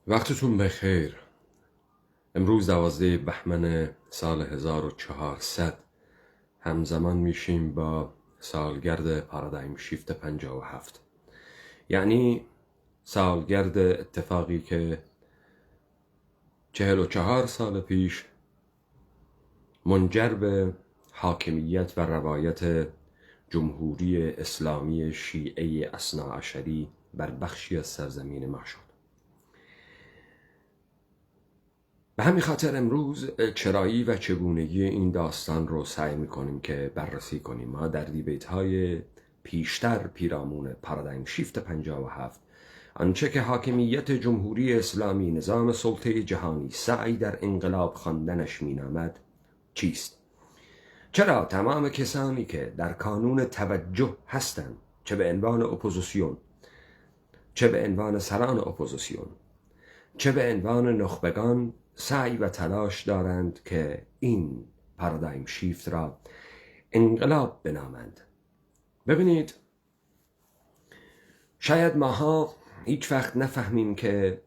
وقتتون بخیر. امروز 12 بهمن سال 1400 همزمان میشیم با سالگرد پارادایم شیفت 57، یعنی سالگرد اتفاقی که 44 سال پیش منجر به حاکمیت و روایت جمهوری اسلامی شیعه اثناعشری بر بخشی از سرزمین ما شد. به همین خاطر امروز چرایی و چگونگی این داستان رو سعی میکنیم که بررسی کنیم. ما در دیبیت‌های پیشتر پیرامون پارادایم شیفت 57 آنچه که حاکمیت جمهوری اسلامی نظام سلطه جهانی سعی در انقلاب خواندنش مینامد چیست؟ چرا تمام کسانی که در کانون توجه هستند، چه به عنوان اپوزیسیون، چه به عنوان سران اپوزیسیون، چه به عنوان نخبگان، سعی و تلاش دارند که این پارادایم شیفت را انقلاب بنامند؟ ببینید، شاید ماها هیچ وقت نفهمیم که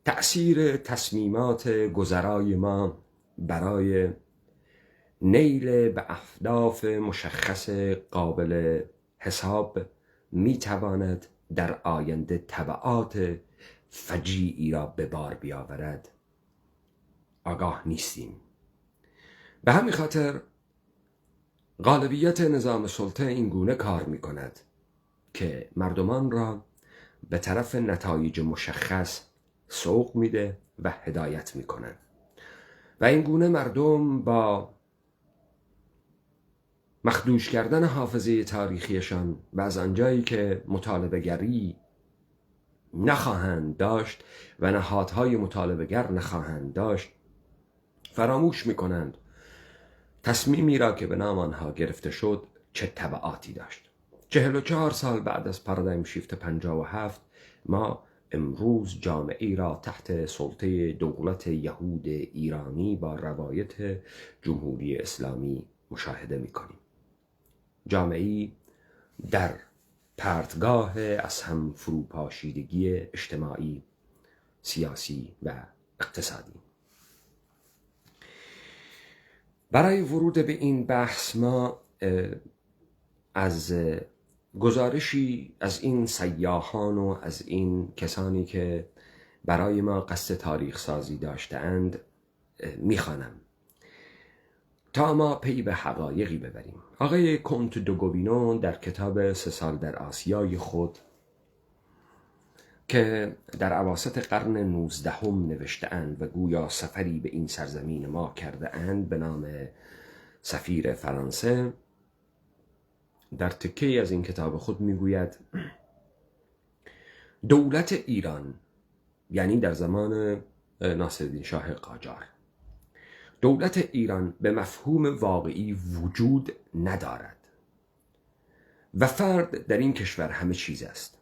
تأثیر تصمیمات گذرای ما برای نیل به اهداف مشخص قابل حساب میتواند در آینده تبعات فجیعی را به بار بیاورد. آگاه نیستیم. به همین خاطر غالبیت نظام سلطه این گونه کار می کند که مردمان را به طرف نتایج مشخص سوق میده و هدایت می کند و این گونه مردم با مخدوش کردن حافظه تاریخیشان و از آنجایی که مطالبه گری نخواهند داشت و نهادهای مطالبه گر نخواهند داشت، فراموش میکنند تصمیمی را که به نام آنها گرفته شد چه تبعاتی داشت. 44 سال بعد از پارادایم شیفت 57 ما امروز جامعه‌ای را تحت سلطه دولت یهود ایرانی با روایت جمهوری اسلامی مشاهده میکنیم. جامعه‌ای در پرتگاه از هم فروپاشیدگی اجتماعی، سیاسی و اقتصادی. برای ورود به این بحث ما از گزارشی از این سیاحان و از این کسانی که برای ما قصد تاریخ سازی داشته‌اند میخوانم تا ما پی به حقایقی ببریم. آقای کنت دوگوینو در کتاب 3 سال در آسیای خود که در اواسط قرن 19 نوشته اند و گویا سفری به این سرزمین ما کرده اند به نام سفیر فرانسه، در تکه‌ای از این کتاب خود میگوید دولت ایران، یعنی در زمان ناصرالدین شاه قاجار، دولت ایران به مفهوم واقعی وجود ندارد و فرد در این کشور همه چیز است.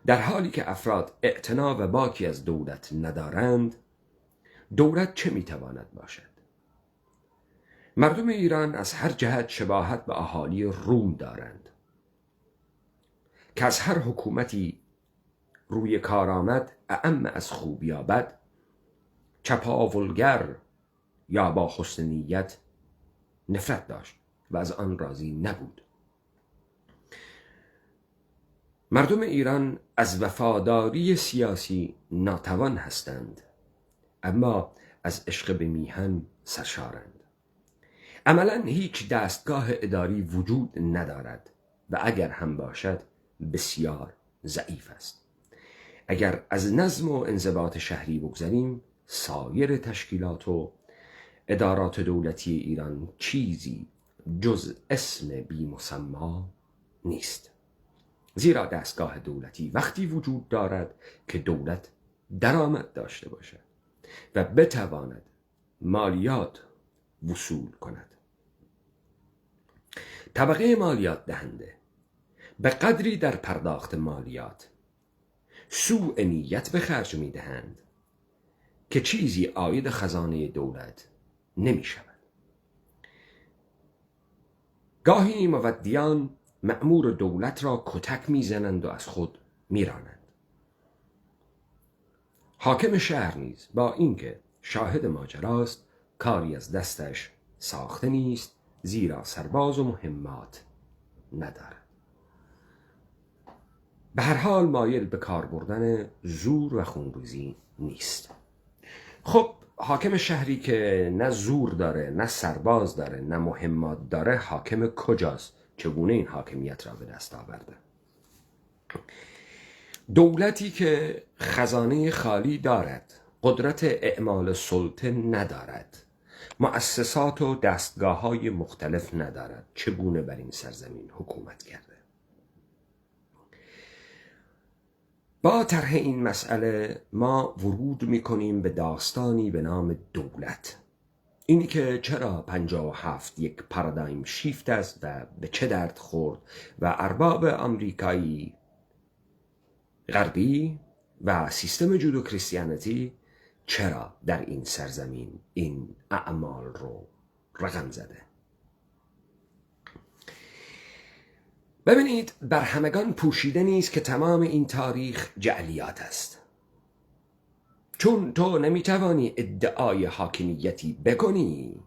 در حالی که افراد اعتنا و باکی از دولت ندارند، دولت چه میتواند باشد؟ مردم ایران از هر جهت شباهت به اهالی روم دارند که از هر حکومتی روی کار آمد اعم از خوب یا بد، چپاولگر یا با حسن نیت نفرت داشت و از آن راضی نبود. مردم ایران از وفاداری سیاسی ناتوان هستند، اما از عشق به میهن سرشارند. عملاً هیچ دستگاه اداری وجود ندارد و اگر هم باشد بسیار ضعیف است. اگر از نظم و انضباط شهری بگذاریم، سایر تشکیلات و ادارات دولتی ایران چیزی جز اسم بی مسما نیست. زیرا دستگاه دولتی وقتی وجود دارد که دولت درآمد داشته باشد و بتواند مالیات وصول کند. طبقه مالیات دهنده به قدری در پرداخت مالیات سوء نیت به خرج می دهند که چیزی عاید خزانه دولت نمی شود. گاهی مودیان مأمور دولت را کتک می زنند و از خود می رانند. حاکم شهر نیز با اینکه شاهد ماجراست کاری از دستش ساخته نیست، زیرا سرباز و مهمات ندارد. به هر حال مایل به کار بردن زور و خونریزی نیست. خب حاکم شهری که نه زور داره، نه سرباز داره، نه مهمات داره، حاکم کجاست؟ چگونه این حاکمیت را به دست آورده؟ دولتی که خزانه خالی دارد، قدرت اعمال سلطه ندارد، مؤسسات و دستگاه‌های مختلف ندارد، چگونه بر این سرزمین حکومت کرده؟ با طرح این مسئله ما ورود می‌کنیم به داستانی به نام دولت. اینی که چرا 57 یک پارادایم شیفت است و به چه درد خورد و ارباب آمریکایی غربی و سیستم جودو کریستیانیتی چرا در این سرزمین این اعمال رو رقم زده. ببینید، بر همگان پوشیده نیست که تمام این تاریخ جعلیات است، چون تو نمیتوانی ادعای حاکمیتی بکنی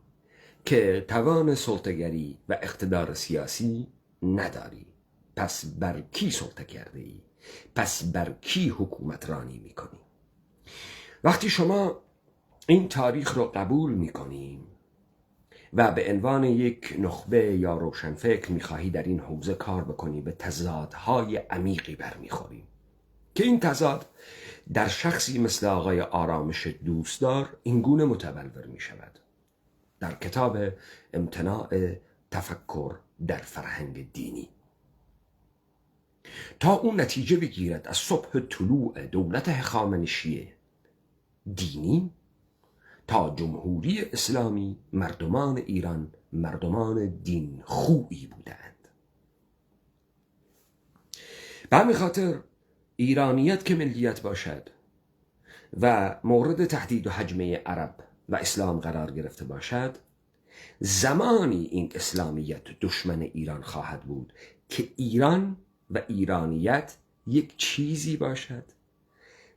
که توان سلطه‌گری و اقتدار سیاسی نداری. پس بر کی سلطه کرده ای؟ پس بر کی حکومت رانی میکنی؟ وقتی شما این تاریخ رو قبول میکنی و به عنوان یک نخبه یا روشنفکر میخواهی در این حوزه کار بکنی، به تضادهای عمیقی برمیخوری که این تضاد در شخصی مثل آقای آرامش دوستدار اینگونه متبلور میشود. در کتاب امتناع تفکر در فرهنگ دینی، تا اون نتیجه بگیرد از صبح طلوع دولت هخامنشی دینی تا جمهوری اسلامی، مردمان ایران مردمان دین خویی بودند. به همین خاطر ایرانیت که ملیت باشد و مورد تهدید و هجمه عرب و اسلام قرار گرفته باشد، زمانی این اسلامیت دشمن ایران خواهد بود که ایران و ایرانیت یک چیزی باشد،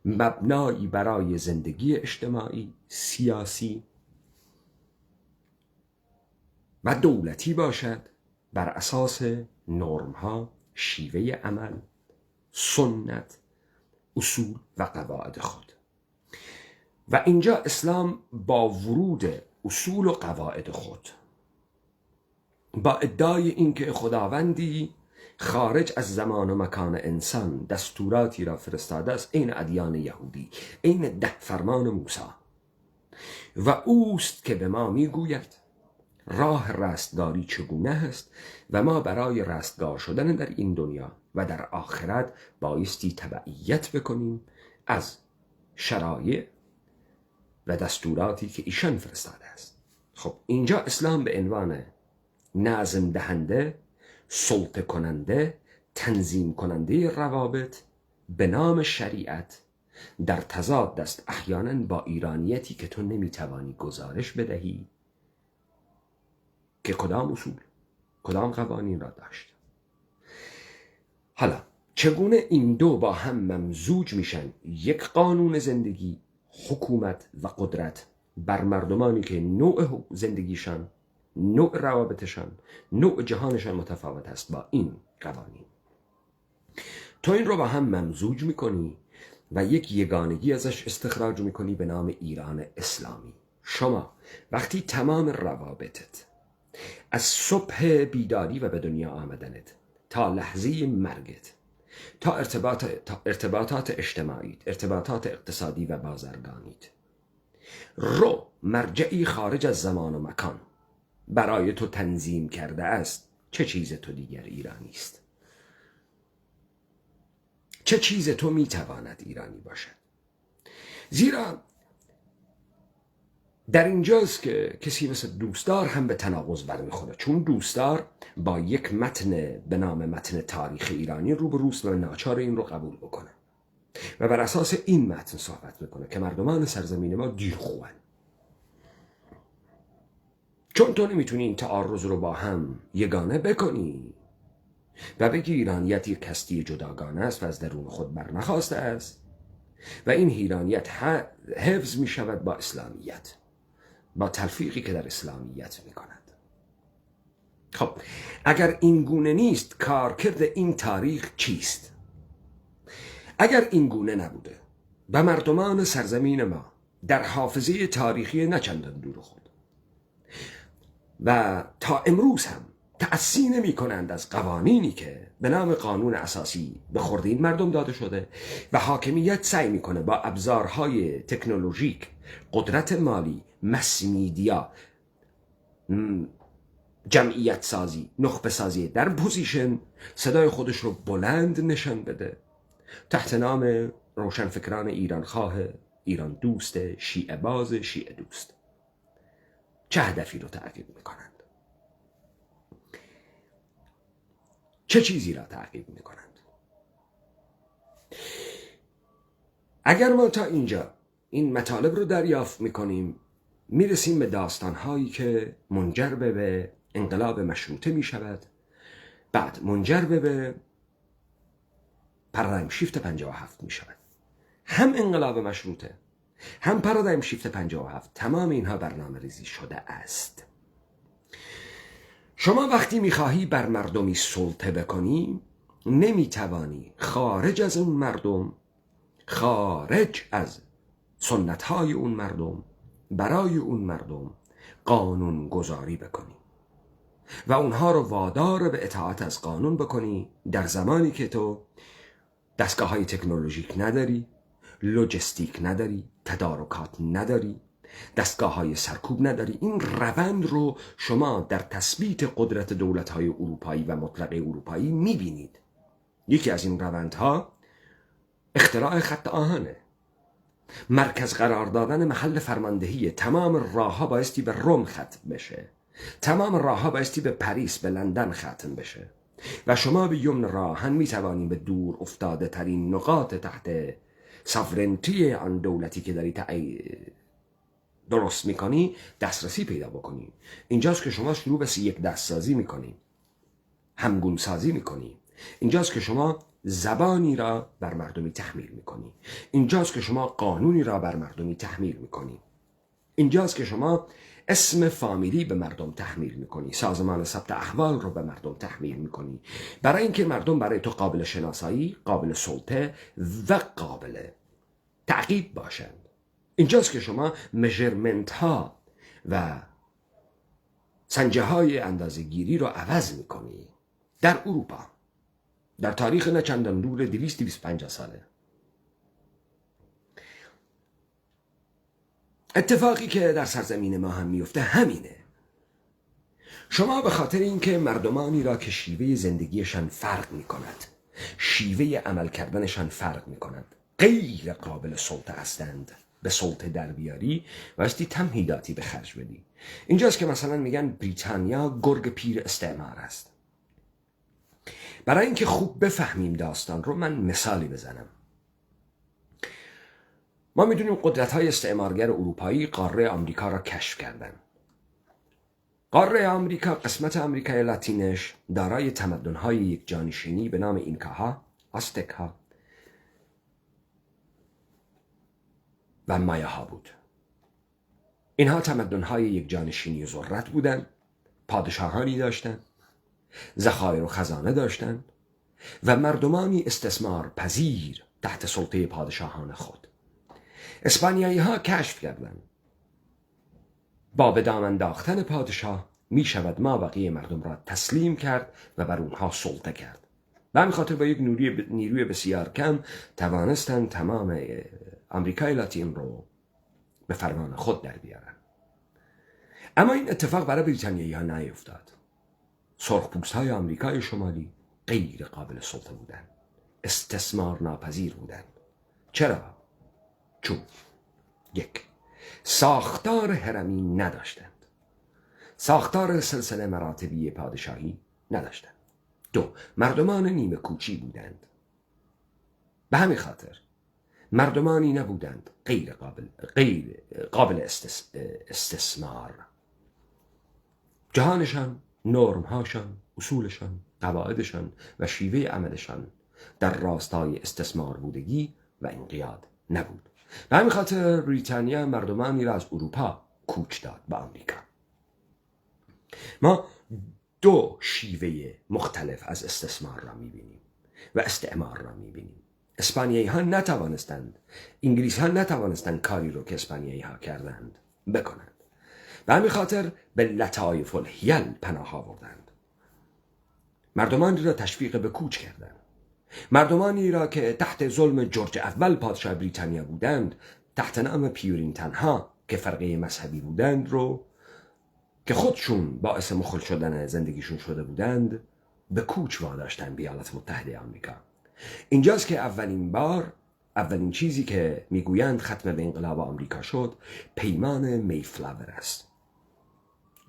مبنایی برای زندگی اجتماعی، سیاسی و دولتی باشد، بر اساس نرم‌ها، شیوه عمل، سنت، اصول و قواعد خود. و اینجا اسلام با ورود اصول و قواعد خود، با ادعای اینکه خداوندی خارج از زمان و مکان انسان دستوراتی را فرستاده است، این ادیان یهودی، این 10 فرمان موسی، و اوست که به ما میگوید راه رستگاری چگونه است و ما برای رستگار شدن در این دنیا و در آخرت بایستی تبعیت بکنیم از شرایع و دستوراتی که ایشان فرستاده است. خب اینجا اسلام به عنوان نظم دهنده، سلطه کننده، تنظیم کننده روابط به نام شریعت در تضاد است احیانا با ایرانیتی که تو نمیتوانی گزارش بدهی که کدام اصول، کدام قوانین را داشت. حالا چگونه این دو با هم ممزوج میشن؟ یک قانون زندگی، حکومت و قدرت بر مردمانی که نوع زندگیشان، نوع روابطشان، نوع جهانشان متفاوت است با این قوانین. تو این رو با هم ممزوج میکنی و یک یگانگی ازش استخراج میکنی به نام ایران اسلامی. شما وقتی تمام روابطت از صبح بیداری و به دنیا آمدنت تا لحظه مرگت، تا ارتباطات اجتماعی، ارتباطات اقتصادی و بازرگانیت رو مرجعی خارج از زمان و مکان برای تو تنظیم کرده است، چه چیز تو دیگر ایرانی است؟ چه چیز تو میتواند ایرانی باشد؟ زیرا در اینجاست که کسی مثل دوستدار هم به تناقض برمیخوره، چون دوستدار با یک متن به نام متن تاریخ ایرانی روبروست و ناچار این رو قبول بکنه و بر اساس این متن صحبت میکنه که مردمان سرزمین ما دیرخوان. چون تو نمیتونی این تعارض رو با هم یگانه بکنی و بگی ایرانیت یک هستی جداگانه است و از درون خود برنخواسته است، و این حیرانیت حفظ می شود با اسلامیت، با تلفیقی که در اسلامیت می کند. خب اگر این گونه نیست، کارکرد این تاریخ چیست؟ اگر این گونه نبوده و مردمان سرزمین ما در حافظه تاریخی نچندان دور خود و تا امروز هم تأسی نمی کنند از قوانینی که به نام قانون اساسی به خورد این مردم داده شده و حاکمیت سعی میکنه با ابزارهای تکنولوژیک، قدرت مالی، مس میدیا، جمعیت سازی، نخبه سازی در پوزیشن صدای خودش رو بلند نشان بده تحت نام روشنفکران ایران خواه، ایران دوست، شیعه باز، شیعه دوست. چه هدفی رو تعقیب میکنند؟ چه چیزی را تعقیب میکنند؟ اگر ما تا اینجا این مطالب رو دریافت میکنیم، میرسیم به داستانهایی که منجر به انقلاب مشروطه میشود، بعد منجر به پارادایم شیفت 57 میشود. هم انقلاب مشروطه، هم پارادایم شیفت 57، تمام اینها برنامه ریزی شده است. شما وقتی میخواهی بر مردمی سلطه بکنی، نمیتوانی خارج از اون مردم، خارج از سنتهای اون مردم، برای اون مردم قانون گذاری بکنی و اونها رو وادار به اطاعت از قانون بکنی، در زمانی که تو دستگاه های تکنولوژیک نداری، لوجستیک نداری، تدارکات نداری، دستگاه های سرکوب نداری. این روند رو شما در تثبیت قدرت دولت های اروپایی و مطلق اروپایی میبینید. یکی از این روندها اختراع خط آهنه، مرکز قرار دادن محل فرماندهی. تمام راه ها بایستی به روم ختم بشه، تمام راه ها بایستی به پاریس، به لندن ختم بشه و شما به یمن راهن میتوانید به دور افتاده ترین نقاط تحت ساورنتی آن دولتی که داری درست میکنی دسترسی پیدا بکنی. اینجاست که شما شروع به یک دستسازی میکنی، همگون سازی میکنی. اینجاست که شما زبانی را بر مردمی تحمیل میکنی. اینجاست که شما قانونی را بر مردمی تحمیل میکنی. اینجاست که شما اسم فامیلی به مردم تحمیل میکنی، سازمان ثبت احوال رو به مردم تحمیل میکنی، برای اینکه مردم برای تو قابل شناسایی، قابل سلطه و قابل تعقیب باشند. اینجاست که شما مژرمنت ها و سنجه های اندازه گیری رو عوض میکنی. در اروپا در تاریخ نچندان دور 250 ساله اتفاقی که در سرزمین ما هم میفته همینه. شما به خاطر اینکه مردمانی را که شیوه زندگیشان فرق میکند، شیوه عمل کردنشان فرق میکند، غیر قابل سلطه هستند، به سلطه در بیاری واستی تمهیداتی به خرج بدی. اینجاست که مثلا میگن بریتانیا گرگ پیر استعمار است. برای اینکه خوب بفهمیم داستان رو من مثالی بزنم. ما میدونیم قدرت‌های استعمارگر اروپایی قاره آمریکا را کشف کردن. قاره آمریکا، قسمت آمریکای لاتینش، دارای تمدن‌های یک جانشینی به نام اینکاها، آستک‌ها و مایاها بود. اینها تمدن‌های یک جانشینی ذرت بودند، پادشاهانی داشتند، ذخایر و خزانه داشتند و مردمانی استثمار پذیر تحت سلطه پادشاهان خود. اسپانیایی ها کشف کردند با به دام انداختن پادشاه می شود ما بقیه مردم را تسلیم کرد و بر اونها سلطه کرد. به همین خاطر با یک نیروی بسیار کم توانستند تمام آمریکای لاتین رو به فرمان خود در بیارن. اما این اتفاق برای بریتانیایی ها نیفتاد. سرخپوست های آمریکای شمالی غیر قابل سلطه بودند، استثمار ناپذیر بودند. چرا؟ چون یک، ساختار هرمی نداشتند، ساختار سلسله مراتبی پادشاهی نداشتند. دو، مردمان نیمه کوچی بودند. به همین خاطر مردمانی نبودند غیر قابل استثمار. جهانشان، نرمهاشان، اصولشان، قواعدشان و شیوه عملشان در راستای استثمار بودگی و انقیاد نبود. به همین خاطر بریتانیا مردمانی را از اروپا کوچ داد به آمریکا. ما دو شیوه مختلف از استثمار را میبینیم و استعمار را میبینیم. اسپانیایی ها نتوانستند، انگلیس ها نتوانستند کاری رو که اسپانیایی ها کردند بکنند. به همین خاطر به لطایف الحیل پناه آوردند. مردمانی را تشویق به کوچ کردند. مردمانی را که تحت ظلم جورج اول پادشاه بریتانیا بودند، تحت نام پیورینتن ها که فرقه مذهبی بودند رو که خودشون باعث مخل شدن زندگیشون شده بودند، به کوچ واداشتن به ایالات متحده آمریکا. اینجاست که اولین چیزی که میگویند ختم به انقلاب آمریکا شد، پیمان میفلاور است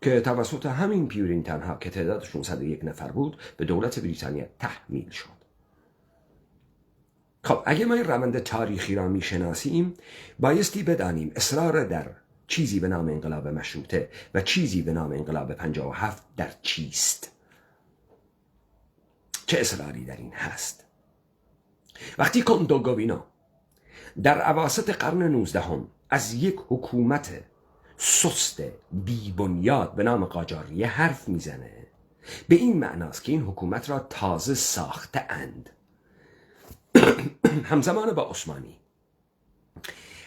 که توسط همین پیورینتن ها که تعدادشون 101 نفر بود به دولت بریتانیا تحمیل شد. خب اگه ما این روند تاریخی را میشناسیم، بایستی بدانیم اصرار در چیزی به نام انقلاب مشروطه و چیزی به نام انقلاب 57 در چیست؟ چه اصراری در این هست؟ وقتی کندوگوینو در اواسط قرن 19 از یک حکومت سست بی‌بنیاد به نام قاجاریه حرف میزنه، به این معناست که این حکومت را تازه ساخته اند. همزمان با عثمانی،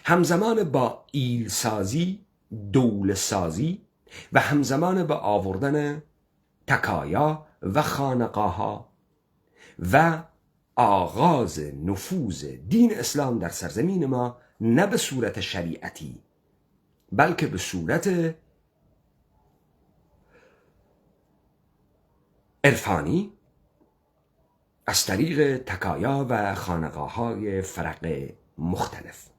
همزمان با ایلسازی، دولسازی و همزمان با آوردن تکایا و خانقاها و آغاز نفوذ دین اسلام در سرزمین ما، نه به صورت شریعتی بلکه به صورت عرفانی از طریق تکایا و خانقاهای فرق مختلف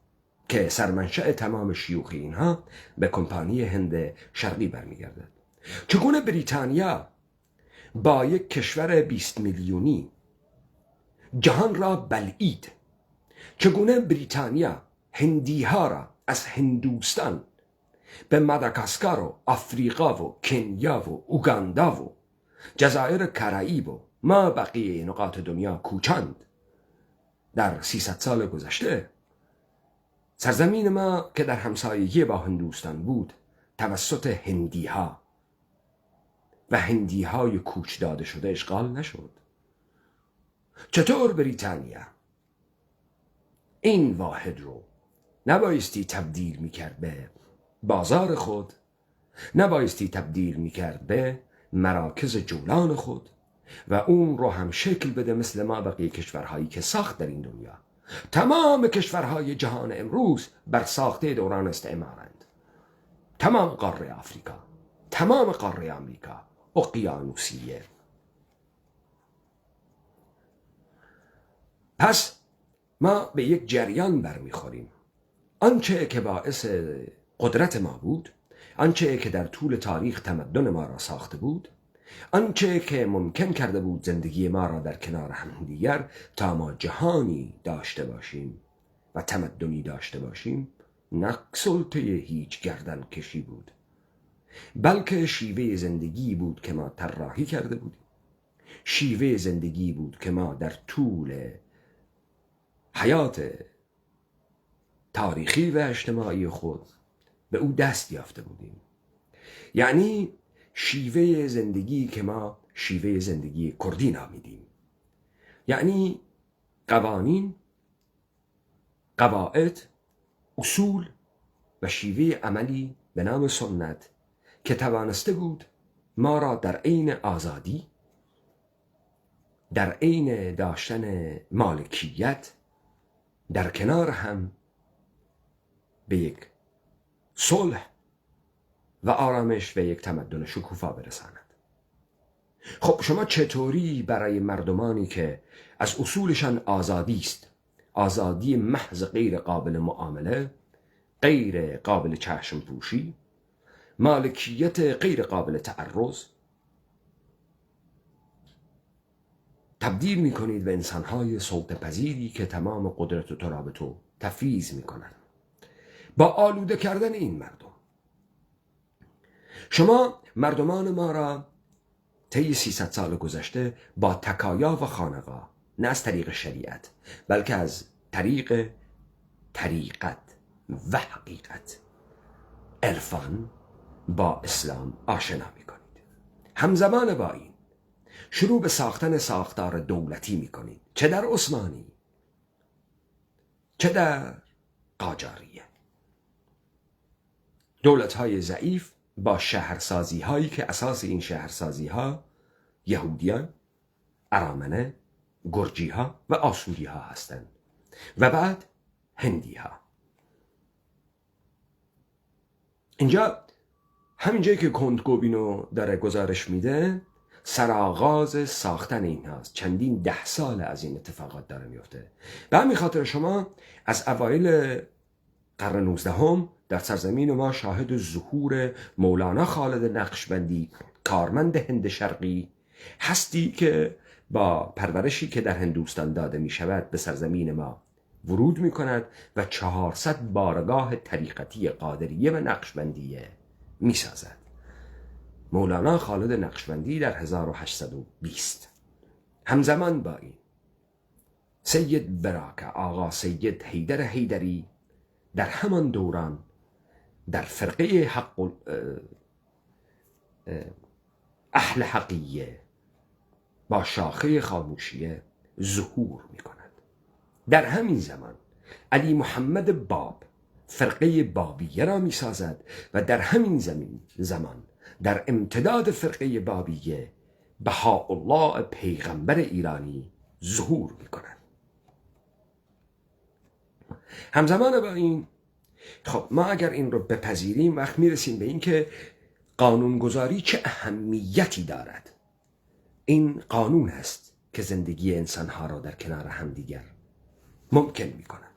که سرمنشأ تمام شیوخ اینها به کمپانی هند شرقی برمیگردد. چگونه بریتانیا با یک کشور 20 میلیونی جهان را بلعید، چگونه بریتانیا هندی ها را از هندوستان به ماداگاسکار و آفریقا و کنیا و اوگاندا و جزایر کرائیب و ما بقیه نقاط دنیا کوچاند در 300 سال گذشته. سرزمین ما که در همسایگی با هندوستان بود توسط هندی ها و هندی های کوچ داده شده اشغال نشد. چطور بریتانیا این واحد رو نبایستی تبدیل میکرد به بازار خود، نبایستی تبدیل میکرد به مراکز جولان خود و اون رو هم شکل بده مثل ما بقیه کشورهایی که ساخت در این دنیا. تمام کشورهای جهان امروز بر ساخته دوران استعمارند. تمام قاره آفریقا، تمام قاره آمریکا اقیانوسیه. پس ما به یک جریان برمیخوریم. آنچه که باعث قدرت ما بود، آنچه که در طول تاریخ تمدن ما را ساخته بود، آنچه که ممکن کرده بود زندگی ما را در کنار همدیگر تا ما جهانی داشته باشیم و تمدنی داشته باشیم، نه سلطه هیچ گردن کشی بود، بلکه شیوه زندگی بود که ما طراحی کرده بودیم، شیوه زندگی بود که ما در طول حیات تاریخی و اجتماعی خود به او دست یافته بودیم. یعنی شیوه زندگی که ما شیوه زندگی کردی نامیدیم، یعنی قوانین، قواعد، اصول و شیوه عملی به نام سنت که توانسته بود ما را در عین آزادی، در عین داشتن مالکیت، در کنار هم به یک صلح و آرامش و یک تمدن شکوفا برساند. خب شما چطوری برای مردمانی که از اصولشان آزادی است، آزادی محض غیر قابل معامله، غیر قابل چشم پوشی، مالکیت غیر قابل تعرض، تبدیل میکنید به انسانهای سلطه پذیری که تمام قدرت و تراب تو تفویض میکنند با آلوده کردن این مردم؟ شما مردمان ما را طی 300 سال گذشته با تکایا و خانقا، نه از طریق شریعت بلکه از طریق طریقت و حقیقت، عرفان با اسلام آشنا می کنید. همزمان با این شروع به ساختن ساختار دولتی می کنید، چه در عثمانی چه در قاجاریه. دولت‌های ضعیف با شهرسازی هایی که اساس این شهرسازی ها یهودیان، ارامنه، گرجی ها و آسوری ها هستند و بعد هندی ها. اینجا همینجایی که کندگوبینو داره گزارش میده سرآغاز ساختن این هاست. چندین 10 سال از این اتفاقات داره میفته. به همین خاطر شما از اوایل قرن 19 در سرزمین ما شاهد ظهور مولانا خالد نقشبندی، کارمند هند شرقی هستی که با پرورشی که در هندوستان داده می شود به سرزمین ما ورود می کند و 400 بارگاه طریقتی قادریه و نقشبندیه می سازد. مولانا خالد نقشبندی در 1820. همزمان با این سید براک آقا سید حیدر حیدری در همان دوران در فرقه اهل حقیه با شاخه خاموشیه ظهور می کند. در همین زمان علی محمد باب فرقه بابیه را می سازد و در همین زمان در امتداد فرقه بابیه بهاءالله پیغمبر ایرانی ظهور می کند. همزمان با این خب ما اگر این رو بپذیریم وقت میرسیم به این که قانونگذاری چه اهمیتی دارد. این قانون است که زندگی انسانها را در کنار همدیگر ممکن می کند.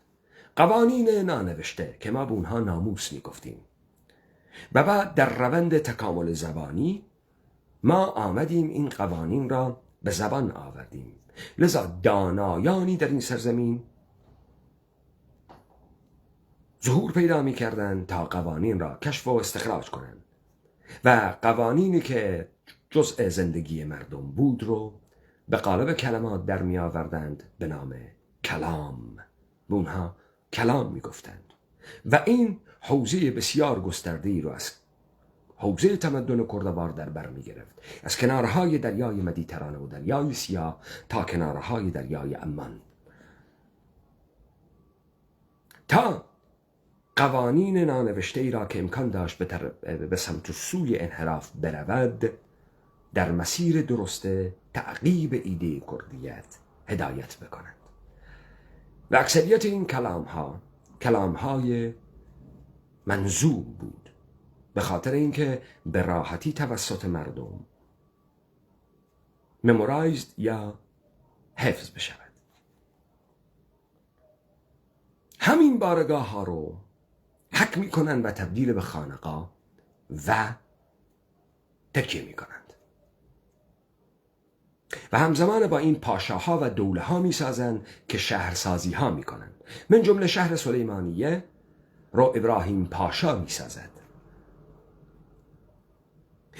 قوانین نانوشته که ما به اونها ناموس می گفتیم و بعد در روند تکامل زبانی ما آمدیم این قوانین را به زبان آوردیم. لذا دانایانی در این سرزمین ظهور پیدا می کردن تا قوانین را کشف و استخراج کنند و قوانینی که جزء زندگی مردم بود رو به قالب کلمات در می آوردند به نام کلام. به اونها کلام می گفتند و این حوزه بسیار گسترده‌ای رو از حوزه تمدن کردوار در بر می گرفت، از کنارهای دریای مدیترانه و دریای سیاه تا کنارهای دریای عمان، تا قوانین نانوشته ای را که امکان داشت به سمت سوی انحراف برود در مسیر درست تعقیب ایده کردیت هدایت بکنند. و اکثریت این کلام‌های منظوم بود به خاطر اینکه به راحتی توسط مردم ممورایزد یا حفظ بشود. همین بارگاه ها رو حک می کنند و تبدیل به خانقاه و تکیه می کنند و همزمان با این پاشاها و دوله ها می سازند که شهرسازی ها می کنند. من جمله شهر سلیمانیه رو ابراهیم پاشا می سازد.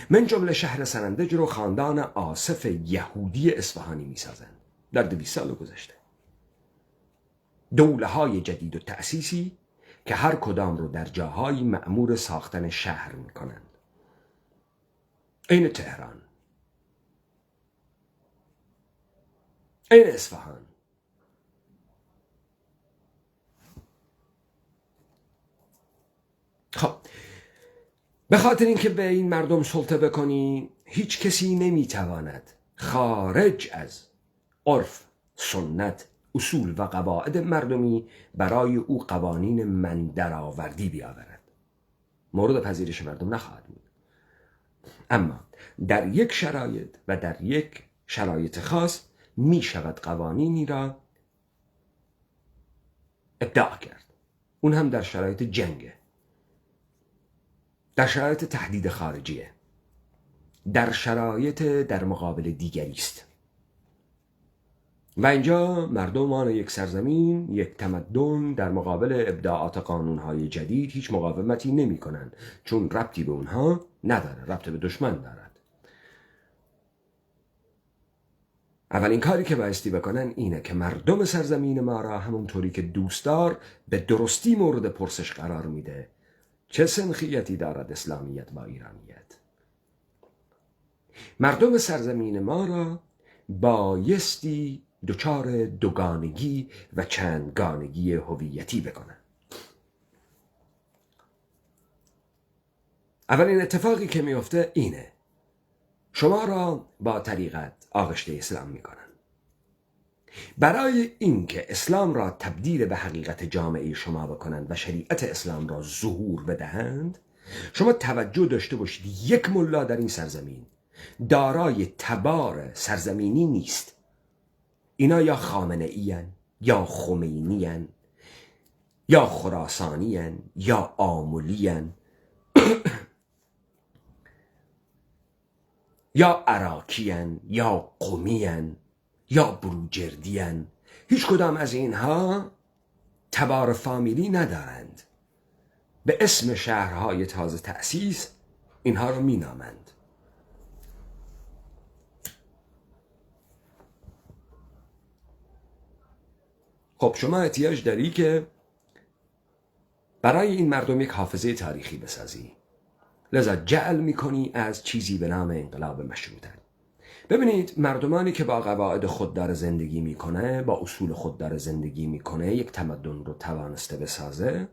من جمله شهر سنندج رو خاندان آصف یهودی اصفهانی می سازند در 200 سال گذشته. دوله های جدید و تأسیسی که هر کدام رو در جاهایی مأمور ساختن شهر می کنند. این تهران، این اصفهان. خب به خاطر اینکه به این مردم سلطه بکنی هیچ کسی نمیتواند خارج از عرف، سنت، اصول و قواعد مردمی برای او قوانین من درآوردی بیاورد. مورد پذیرش مردم نخواهد بود. اما در یک شرایط و در یک شرایط خاص می شود قوانینی را ابداع کرد. اون هم در شرایط جنگه، در شرایط تهدید خارجیه، در شرایط در مقابل دیگری است. و اینجا مردمان یک سرزمین، یک تمدن در مقابل ابداعات قانونهای جدید هیچ مقاومتی نمی کنند، چون ربطی به اونها نداره، ربط به دشمن دارد. اولین کاری که بایستی بکنن اینه که مردم سرزمین ما را همونطوری که دوستدار به درستی مورد پرسش قرار میده چه سنخیتی دارد اسلامیت با ایرانیت. مردم سرزمین ما را بایستی دچار دوگانگی و چندگانگی هویتی بکنن. اولین اتفاقی که میفته اینه شما را با طریقت آغشته اسلام میکنن. برای اینکه اسلام را تبدیل به حقیقت جامعه شما بکنند و شریعت اسلام را ظهور بدهند، شما توجه داشته باشید یک ملا در این سرزمین دارای تبار سرزمینی نیست. اینا یا خامنه ای‌اند، یا خمینی‌اند، یا خراسانی‌اند، یا آمولی‌اند، یا عراقی‌اند، یا قمی‌اند، یا بروجردی‌اند. هیچ کدام از اینها تبار فامیلی ندارند. به اسم شهرهای تازه تأسیس اینها رو مینامند. خب شما احتیاج داری که برای این مردم یک حافظه تاریخی بسازی، لذا جعل میکنی از چیزی به نام انقلاب مشروطه. ببینید مردمانی که با قواعد خود داره زندگی میکنه، با اصول خود داره زندگی میکنه، یک تمدن رو توانسته بسازه.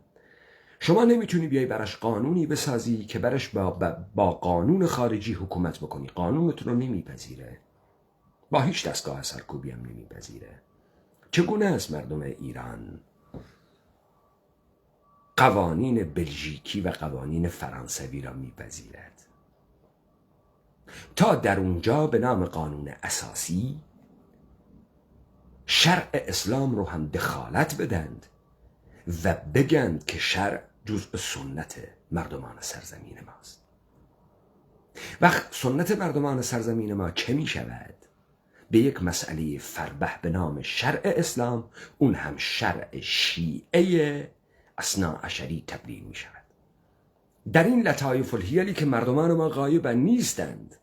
شما نمیتونی بیای براش قانونی بسازی که برش با قانون خارجی حکومت بکنی. قانونتون رو نمیپذیره، با هیچ دستگاه سرکوبی هم نمیپذیره. چگونه است مردم ایران قوانین بلژیکی و قوانین فرانسوی را میپذیرد؟ تا در اونجا به نام قانون اساسی شرع اسلام رو هم دخالت بدند و بگند که شرع جزء سنت مردمان سرزمین ماست. وقت سنت مردمان سرزمین ما چه می شود؟ به یک مسئله فربه به نام شرع اسلام، اون هم شرع شیعه اثناعشری تبدیل می شود. در این لطایف الحیلی که مردمان ما غایبا نیستند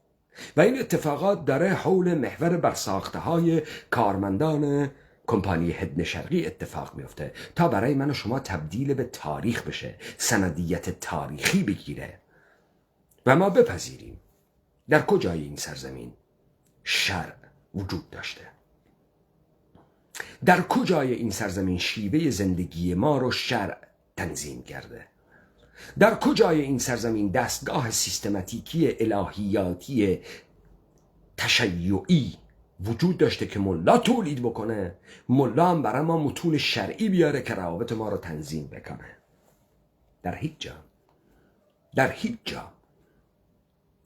و این اتفاقات داره حول محور برساخته های کارمندان کمپانی هدن شرقی اتفاق میفته تا برای من و شما تبدیل به تاریخ بشه، سندیت تاریخی بگیره و ما بپذیریم در کجای این سرزمین شرع وجود داشته، در کجای این سرزمین شیوه زندگی ما رو شرع تنظیم کرده، در کجای این سرزمین دستگاه سیستماتیکی الهیاتی تشیعی وجود داشته که ملا تولید بکنه، ملا هم برای ما متون شرعی بیاره که روابط ما رو تنظیم بکنه. در هیچ جا، در هیچ جا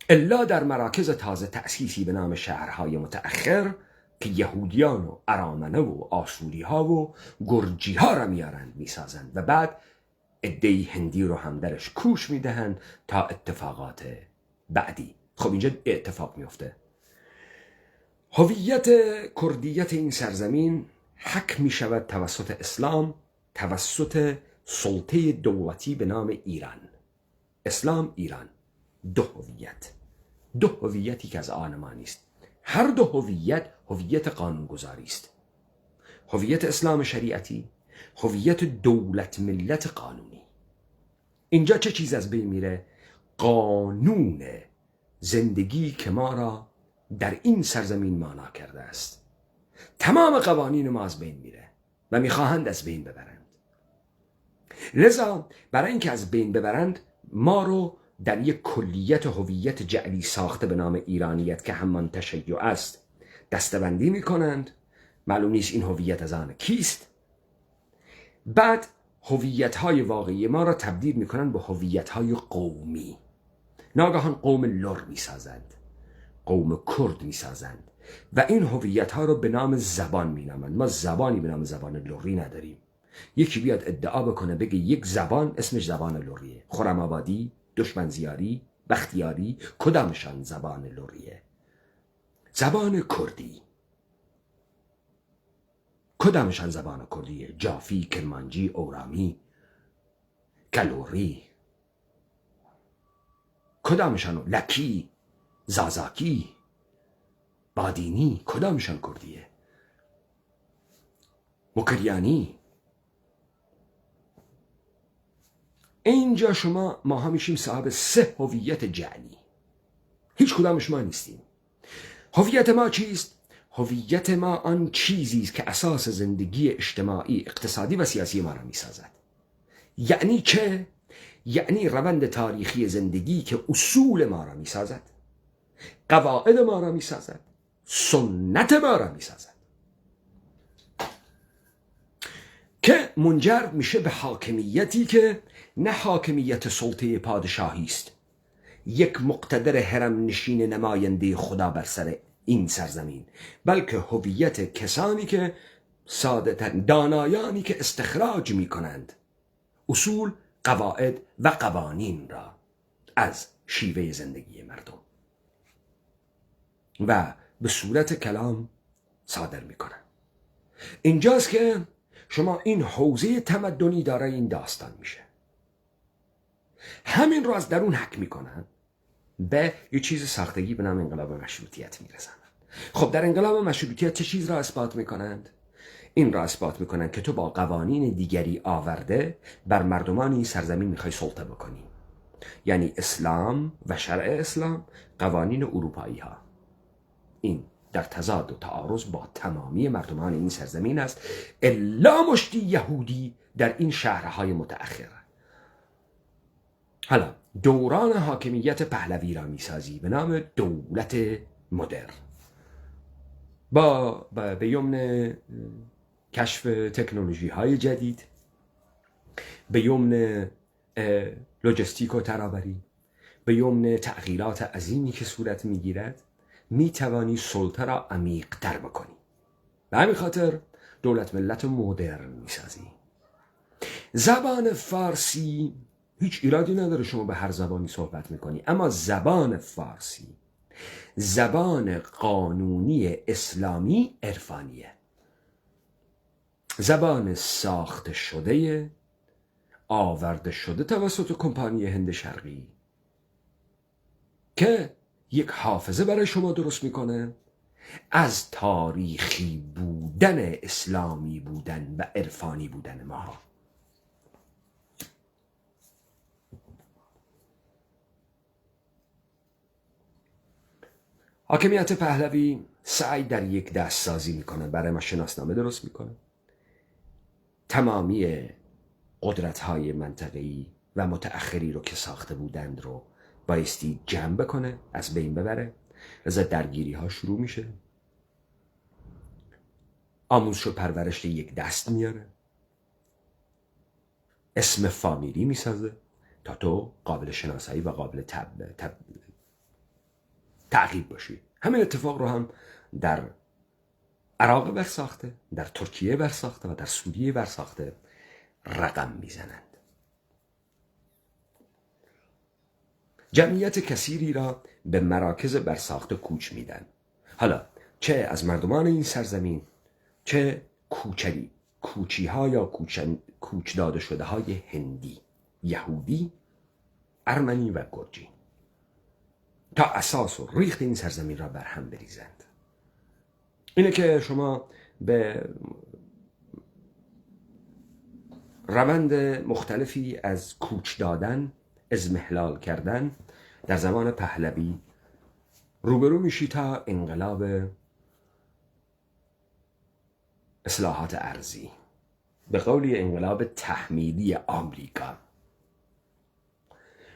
الا در مراکز تازه تأسیسی به نام شهرهای متأخر که یهودیان و ارامنه و آسوری ها و گرجی ها را میارند میسازند و بعد عده‌ای هندی رو هم درش کوش میدهند تا اتفاقات بعدی. خب اینجا اتفاق میفته. هویت کردیت این سرزمین حک می شود توسط اسلام، توسط سلطه دولتی به نام ایران. اسلام، ایران، دو هویت، دو هویتی که از آن ما نیست. هر دو هویت هویت قانونگذاری است. هویت اسلام شریعتی، هویت دولت ملت قانونی. اینجا چه چیز از بین میره؟ قانون زندگی که ما را در این سرزمین مانا کرده است. تمام قوانین ما از بین میره و میخواهند از بین ببرند. لذا برای اینکه از بین ببرند ما رو در یک کلیت هویت جعلی ساخته به نام ایرانیت که همان تشیع است دستبندی میکنند. معلوم نیست این هویت از آن کیست. بعد هویت‌های واقعی ما را تبدیل میکنند به هویت‌های قومی. ناگهان قوم لر میسازند، قوم کرد میسازند و این هویت‌ها رو به نام زبان مینامند. ما زبانی به نام زبان لری نداریم. یکی بیاد ادعا بکنه بگه یک زبان اسمش زبان لریه. خرم‌آبادی، دشمنزیاری، بختیاری، کدامشان زبان لریه؟ زبان کردی، کدامشان زبان کردیه؟ جافی، کرمانجی، اورامی، کلوری، کدامشان؟ لکی، زازاکی، بادینی کدامشان کردیه؟ مکریانی. اینجا ما ها میشیم صاحب 3 هویت جعلی. هیچ کدامش ما نیستیم. هویت ما چیست؟ هویت ما آن چیزی است که اساس زندگی اجتماعی، اقتصادی و سیاسی ما را میسازد. یعنی چه؟ یعنی روند تاریخی زندگی که اصول ما را میسازد، قواعد ما را میسازد، سنت ما را میسازد، که منجر میشه به حاکمیتی که نه حاکمیت سلطه پادشاهی است، یک مقتدر حرم نشین نماینده خدا بر سر این سرزمین، بلکه هویت کسانی که سادتاً دانایانی که استخراج میکنند اصول، قواعد و قوانین را از شیوه زندگی مردم و به صورت کلام صادر میکنند. اینجاست که شما این حوزه تمدنی دارای این داستان میشه. همین رو از درون حک میکنن، به یه چیز ساختگی به نام انقلاب مشروطیت میرسند. خب در انقلاب مشروطیت چه چیز را اثبات میکنند؟ این را اثبات میکنند که تو با قوانین دیگری آورده بر مردمان این سرزمین میخوای سلطه بکنی. یعنی اسلام و شرع اسلام، قوانین اروپایی ها، این در تضاد و تعارض با تمامی مردمان این سرزمین است، الا مشتی یهودی در این شهرهای متأخر. حالا دوران حاکمیت پهلوی را میسازی به نام دولت مدرن، به یمن کشف تکنولوژی های جدید، به یمن لوجستیک و ترابری، به یمن تغییرات عظیمی که صورت میگیرد، میتوانی سلطه را عمیق تر بکنی. به همین خاطر دولت ملت مدرن میسازی. زبان فارسی هیچ ایرادی نداره شما به هر زبانی صحبت میکنی، اما زبان فارسی زبان قانونی اسلامی عرفانیه، زبان ساخته شده، آورده شده توسط کمپانی هند شرقی که یک حافظه برای شما درست میکنه از تاریخی بودن، اسلامی بودن و عرفانی بودن ما. حاکمیت پهلوی سعی در یک دست سازی میکنه، برای ما شناسنامه درست میکنه، تمامی قدرت‌های منطقه‌ای و متأخری رو که ساخته بودند رو بایستی جمع بکنه، از بین ببره. لذا درگیری ها شروع میشه، آموزش و پرورش یک دست میاره، اسم فامیلی میسازه تا تو قابل شناسایی و قابل تعقیب باشی. همین اتفاق رو هم در عراق برساخته، در ترکیه برساخته و در سوریه برساخته رقم میزنند. جمعیت کثیری را به مراکز برساخته کوچ میدن. حالا چه از مردمان این سرزمین، چه کوچی ها یا کوچ داده شده های هندی، یهودی، ارمنی و گرجی، تا اساس و ریخت این سرزمین را بر هم بریزند. اینه که شما به روند مختلفی از کوچ دادن، اضمحلال کردن در زمان پهلوی روبرو میشی تا انقلاب اصلاحات ارضی، به قولی انقلاب تحمیلی آمریکا.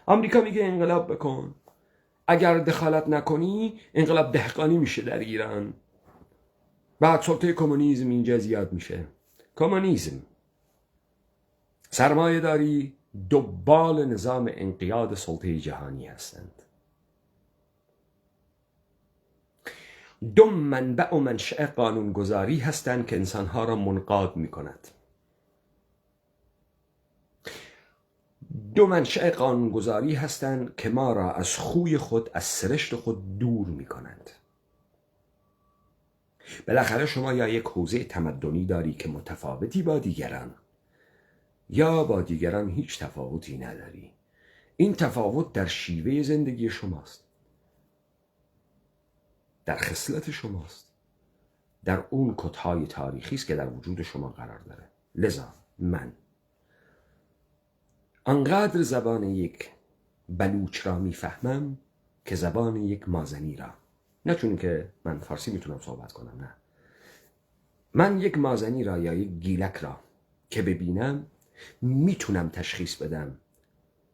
آمریکا میگه انقلاب بکن، اگر دخالت نکنی انقلاب دهقانی میشه در ایران، بعد سلطه کمونیسم اینجا زیاد میشه. کمونیسم، سرمایه داری، دنبال نظام انقیاد سلطه جهانی هستند. دو منبع و منشأ قانونگذاری هستند که انسانها را منقاد می کند. دو منشأ قانونگذاری هستند که ما را از خوی خود، از سرشت خود دور می کنند. بالاخره شما یا یک حوزه تمدنی داری که متفاوتی با دیگران، یا با دیگران هیچ تفاوتی نداری. این تفاوت در شیوه زندگی شماست. در خصلت شماست، در اون کدهای تاریخی است که در وجود شما قرار داره. لذا من آنقدر زبان یک بلوچ را میفهمم که زبان یک مازنی را. نه چون که من فارسی میتونم صحبت کنم، نه، من یک مازنی را یا یک گیلک را که ببینم میتونم تشخیص بدم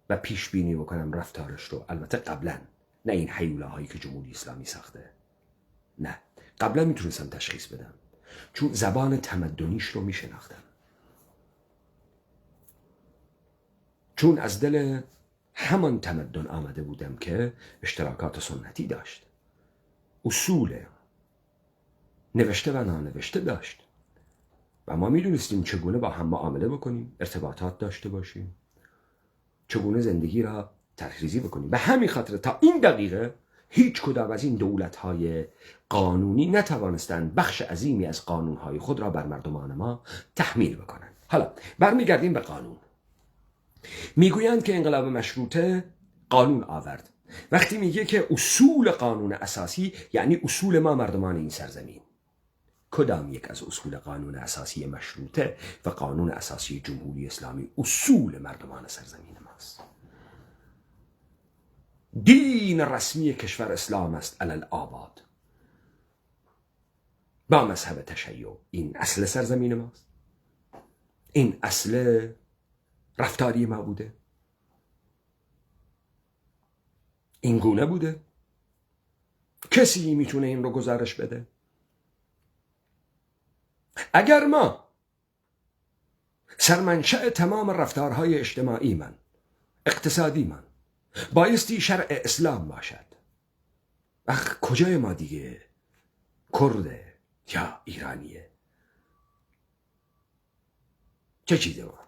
و پیش بینی بکنم رفتارش رو. البته قبلا، نه این هیولاهایی که جمهوری اسلامی ساخته، نه، قبلا میتونستم تشخیص بدم چون زبان تمدنیش رو میشناختم، چون از دل همان تمدن آمده بودم که اشتراکات سنتی داشت، اصول نوشته و نانوشته داشت و ما میدونستیم چگونه با هم معامله بکنیم، ارتباطات داشته باشیم، چگونه زندگی را طرح‌ریزی بکنیم. به همین خاطر تا این دقیقه هیچ کدام از این دولت‌های قانونی نتوانستند بخش عظیمی از قانون‌های خود را بر مردمان ما تحمیل بکنند. حالا برمیگردیم به قانون. میگویند که انقلاب مشروطه قانون آورد. وقتی میگه که اصول قانون اساسی، یعنی اصول ما مردمان این سرزمین. کدام یک از اصول قانون اساسی مشروطه و قانون اساسی جمهوری اسلامی اصول مردمان سرزمین ماست؟ دین رسمی کشور اسلام است علی آباد با مذهب تشیع. این اصل سرزمین ماست، این اصل رفتاری ما بوده، این گونه بوده. کسی میتونه این رو گزارش بده؟ اگر ما سرمنشأ تمام رفتارهای اجتماعی من، اقتصادی من بایستی شرع اسلام باشد، کجای ما دیگه کرده یا ایرانیه؟ چه چیزه ما؟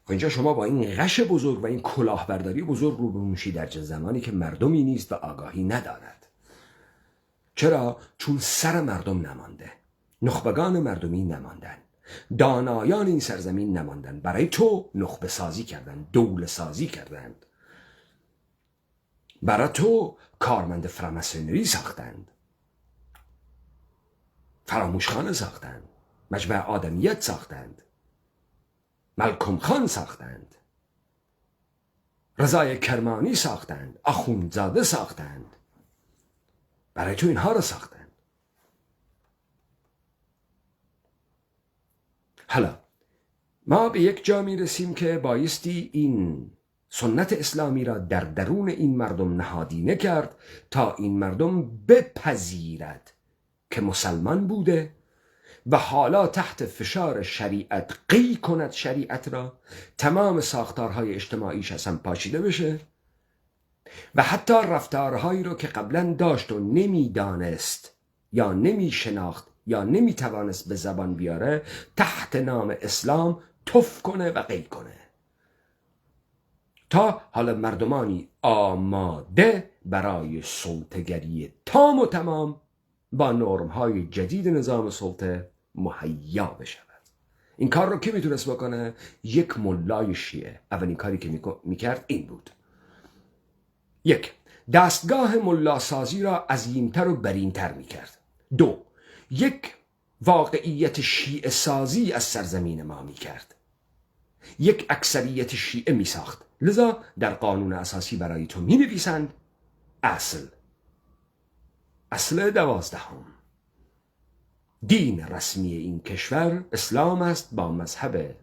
اینجا شما با این غش بزرگ و این کلاهبرداری بزرگ رو میشی در زمانی که مردمی نیست و آگاهی ندارد. چرا؟ چون سر مردم نمانده، نخبگان مردمی نماندن، دانایان این سرزمین نماندن، برای تو نخبه سازی کردن، دوله سازی کردند، برای تو کارمند فراماسونری ساختند، فراموشخانه ساختند، مجمع آدمیت ساختند، ملکم خان ساختند، رضای کرمانی ساختند، آخوندزاده ساختند، برای تو اینها رو ساختند. حالا ما به یک جا می رسیم که بایستی این سنت اسلامی را در درون این مردم نهادینه کرد تا این مردم بپذیرد که مسلمان بوده و حالا تحت فشار شریعت قی کند شریعت را، تمام ساختارهای اجتماعیش اصلا پاشیده بشه و حتی رفتارهایی رو که قبلا داشت و نمیدانست یا نمیشناخت یا نمیتوانست به زبان بیاره تحت نام اسلام تف کنه و قی کنه، تا حالا مردمانی آماده برای سلطه‌گری تام و تمام با نرم‌های جدید نظام سلطه مهیا بشود. این کار رو کی میتونست بکنه؟ یک ملای شیعه. اولین کاری که میکرد این بود: یک، دستگاه ملاسازی را عظیمتر و برینتر میکرد. دو، یک واقعیت شیعه سازی از سرزمین ما میکرد، یک اکثریت شیعه میساخت. لذا در قانون اساسی برای تو مینویسند اصل 12، دین رسمی این کشور اسلام است با مذهب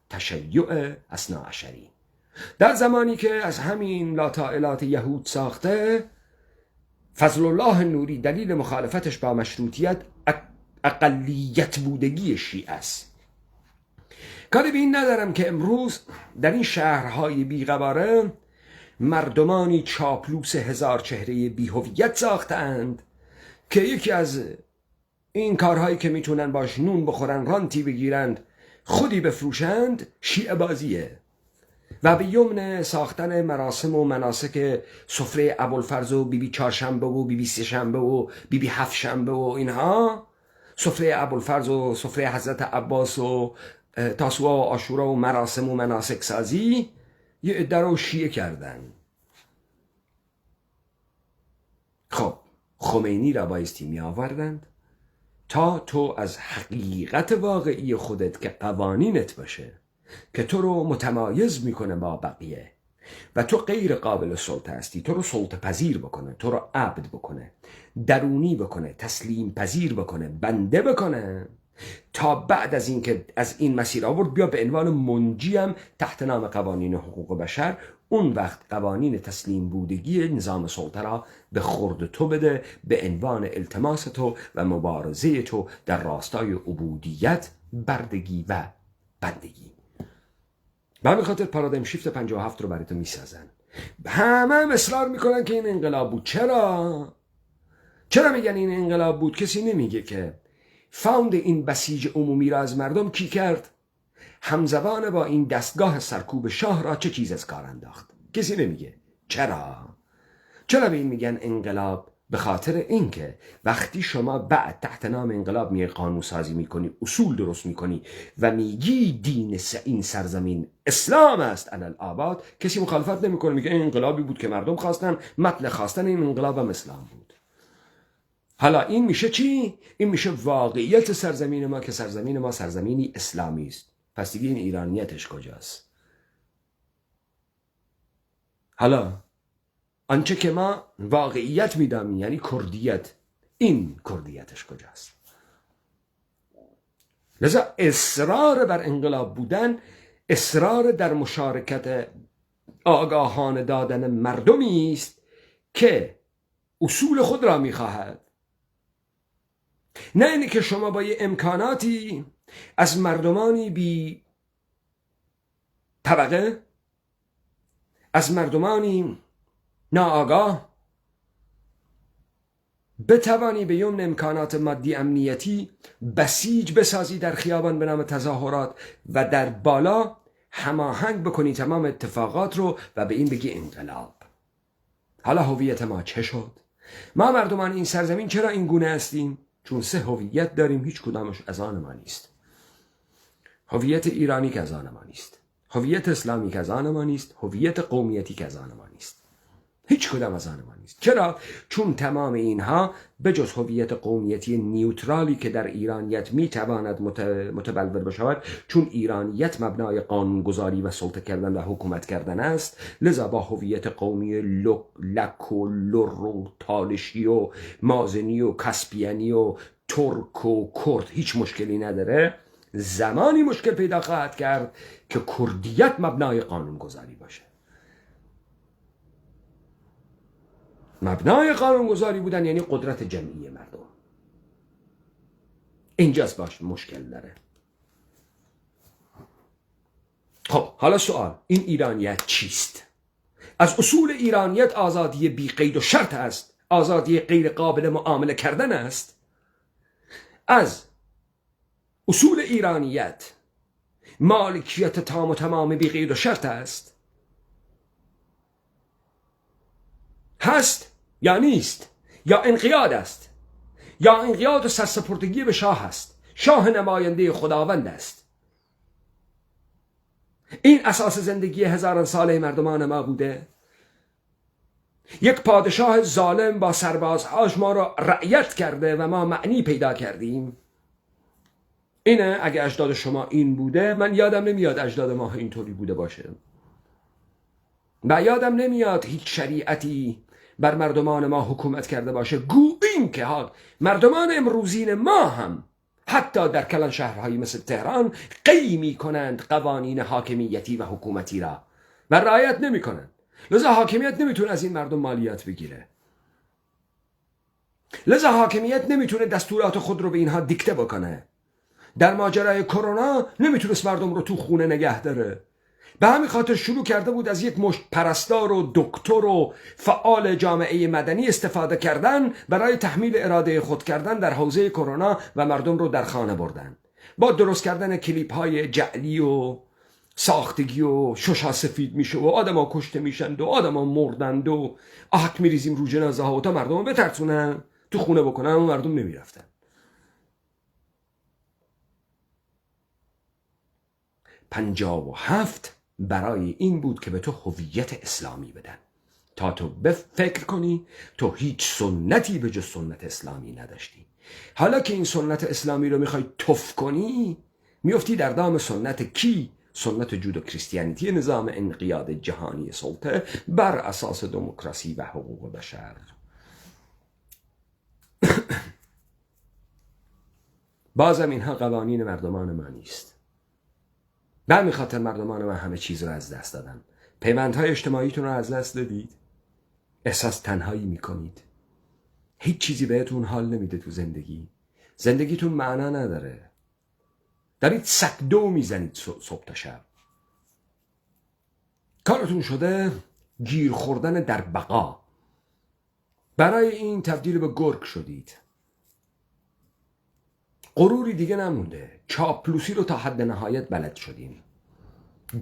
تشیع اثناعشری. در زمانی که از همین لاطائلات یهود ساخته، فضل الله نوری دلیل مخالفتش با مشروطیت اقلیت بودگی شیعه است. کاری به این ندارم که امروز در این شهرهای بی‌قباره مردمانی چاپلوس هزار چهره بی‌هویت ساختند که یکی از این کارهایی که میتونن باش نون بخورن، رانتی بگیرند، خودی بفروشند، شیعه بازیه و به یمن ساختن مراسم و مناسک سفره ابوالفرز و بیبی چهارشنبه و بیبی سه‌شنبه و بیبی هفت‌شنبه و اینها، سفره ابوالفرز و سفره حضرت عباس و تاسوعا و عاشورا و مراسم و مناسک سازی، یه عده رو شیعه کردن. خب خمینی را بایستی می آوردند تا تو از حقیقت واقعی خودت که قوانینت باشه که تو رو متمایز میکنه با بقیه و تو غیر قابل سلطه هستی، تو رو سلطه پذیر بکنه، تو رو عبد بکنه، درونی بکنه، تسلیم پذیر بکنه، بنده بکنه، تا بعد از اینکه از این مسیر آورد بیا به عنوان منجیم تحت نام قوانین حقوق بشر، اون وقت قوانین تسلیم بودگی نظام سلطه را به خورد تو بده به عنوان التماس تو و مبارزه تو در راستای عبودیت، بردگی و بندگی. به همین خاطر پارادایم شیفت 57 رو برای تو میسازن. همه اصرار میکنن که این انقلاب بود. چرا میگن این انقلاب بود؟ کسی نمیگه که فاوند این بسیج عمومی را از مردم کی کرد؟ همزبان با این دستگاه سرکوب شاه را چه چیز از کار انداخت؟ کسی نمیگه. چرا به این میگن انقلاب؟ به خاطر اینکه وقتی شما بعد تحت نام انقلاب میای قانون سازی میکنی، اصول درست میکنی و میگی دین این سرزمین اسلام است علی الآباد، کسی مخالفت نمیکنه، میگه این انقلابی بود که مردم خواستن، متن خواستن این انقلاب هم اسلام بود. حالا این میشه چی؟ این میشه واقعیت سرزمین ما که سرزمین ما سرزمینی اسلامی است. پس دیگه این ایرانیتش کجاست؟ حالا آنچه که ما واقعیت میدامیم یعنی کردیت، این کردیتش کجاست؟ لذا اصرار بر انقلاب بودن اصرار در مشارکت آگاهانه دادن مردمی است که اصول خود را میخواهد، نه اینه که شما با یه امکاناتی از مردمانی بی طبقه، از مردمانی ناآگاه بتوانی به یمن امکانات مادی امنیتی بسیج بسازی در خیابان به نام تظاهرات و در بالا هماهنگ بکنی تمام اتفاقات رو و به این بگی انقلاب. حالا هویت ما چه شد؟ ما مردمان این سرزمین چرا این گونه هستیم؟ چون 3 هویت داریم، هیچ کدامش از آن ما نیست. هویت ایرانی که از آن ما نیست، هویت اسلامی که از آن ما نیست، هویت قومیتی که از آن ما نیست، هیچ کدام از آن ما نیست. چرا؟ چون تمام اینها به جز هویت قومیتی نیوترالی که در ایرانیت میتواند متبلور بشود، چون ایرانیت مبنای قانونگذاری و سلطه کردن و حکومت کردن است، لذا با هویت قومی لک و لر و تالشی و مازنی و کسپیانی و ترک و کرد هیچ مشکلی نداره. زمانی مشکل پیدا خواهد کرد که کردیت مبنای قانونگذاری باشه. مبنای قانونگذاری بودن یعنی قدرت جمعی مردم. اینجاست باش مشکل داره. خب حالا سوال، این ایرانیت چیست؟ از اصول ایرانیت آزادی بی قید و شرط است، آزادی غیر قابل معامله کردن است. از اصول ایرانیت مالکیت تام و تمام بی قید و شرط است. هست یا نیست؟ یا انقیاد است؟ یا انقیاد و سرسپردگی به شاه است؟ شاه نماینده خداوند است. این اساس زندگی هزاران ساله مردمان ما بوده. یک پادشاه ظالم با سربازهاش ما را رعیت کرده و ما معنی پیدا کردیم. اینه. اگه اجداد شما این بوده، من یادم نمیاد اجداد ما اینطوری بوده باشه و یادم نمیاد هیچ شریعتی بر مردمان ما حکومت کرده باشه. گو این که ها مردمان امروزین ما هم حتی در کلان شهرهایی مثل تهران قی می کنند قوانین حاکمیتی و حکومتی را و رعایت نمی کنند. لذا حاکمیت نمیتونه از این مردم مالیات بگیره. لذا حاکمیت نمیتونه دستورات خود رو به اینها دیکته بکنه. در ماجرای کرونا نمیتونست مردم رو تو خونه نگه داره. به همین خاطر شروع کرده بود از یک مشت پرستار و دکتر و فعال جامعه مدنی استفاده کردن برای تحمیل اراده خود کردن در حوزه کرونا و مردم رو در خانه بردن با درست کردن کلیپ های جعلی و ساختگی و ششا سفید میشه و آدما کشته میشند و آدما مردند و آهک میریزیم رو جنازه ها و تا مردم رو بترسونن تو خونه بکنن و مردم نمیرفتن. 57 برای این بود که به تو هویت اسلامی بدن تا تو فکر کنی تو هیچ سنتی به جز سنت اسلامی نداشتی. حالا که این سنت اسلامی رو میخوای تف کنی، میفتی در دام سنت کی؟ سنت جودو کریستیانیتی، نظام انقیاد جهانی سلطه بر اساس دموکراسی و حقوق بشر. بازم اینها قوانین مردمان ما نیست. به همین خاطر مردمان ما همه چیز رو از دست دادن. پیوندهای اجتماعیتون رو از دست دادید. احساس تنهایی میکنید. هیچ چیزی بهتون حال نمیده تو زندگی. زندگیتون معنا نداره. دارید سکدو میزنید صبح تا شب. کارتون شده گیر خوردن در بقا. برای این تبدیل به گرگ شدید. غروری دیگه نمونده. چاپلوسی رو تا حد نهایت بلد شدیم.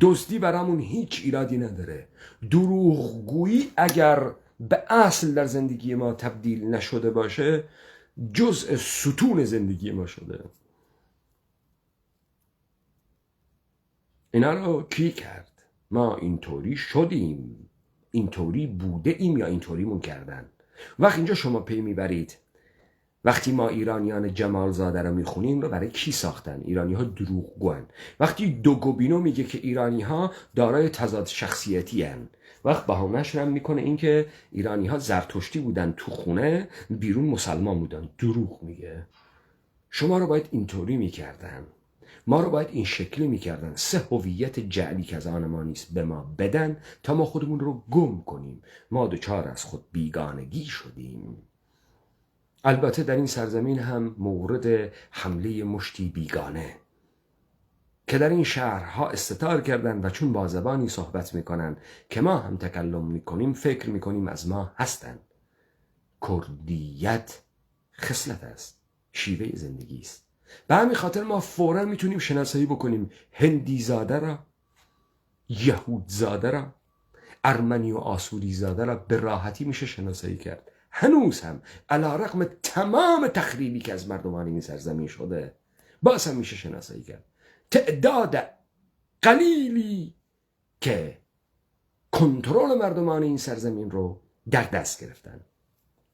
دزدی برامون هیچ ایرادی نداره. دروغگویی اگر به اصل در زندگی ما تبدیل نشده باشه، جزء ستون زندگی ما شده. اینا رو کی کرد؟ ما اینطوری شدیم، اینطوری بوده ایم یا اینطوریمون کردن. وقت اینجا شما پی میبرید وقتی ما ایرانیان جمالزاده رو میخونیم رو برای کی ساختن؟ ایرانی ها دروغگوان. وقتی دوگوبینو میگه که ایرانی ها دارای تضاد شخصیتی هن، وقت بهانه‌اش هم میکنه این که ایرانی ها زرتشتی بودن تو خونه، بیرون مسلمان بودن. دروغ میگه. شما رو باید اینطوری میکردن، ما رو باید این شکلی میکردن. 3 هویت جعلی که از آن ما نیست به ما بدن تا ما خودمون رو گم کنیم. ما دچار از خود بیگانگی شدیم. البته در این سرزمین هم مورد حمله مشتی بیگانه که در این شهرها استتار کردن و چون با زبانی صحبت میکنن که ما هم تکلم میکنیم فکر میکنیم از ما هستن. کردیت خصلت است، شیوه زندگی است. به همین خاطر ما فوراً میتونیم شناسایی بکنیم هندی زاده را، یهود زاده را، ارمنی و آسوری زاده را به راحتی میشه شناسایی کرد. هنوز هم علیرغم تمام تخریبی که از مردمان این سرزمین شده باز هم میشه شناسایی کرد. تعداد قلیلی که کنترل مردمان این سرزمین رو در دست گرفتن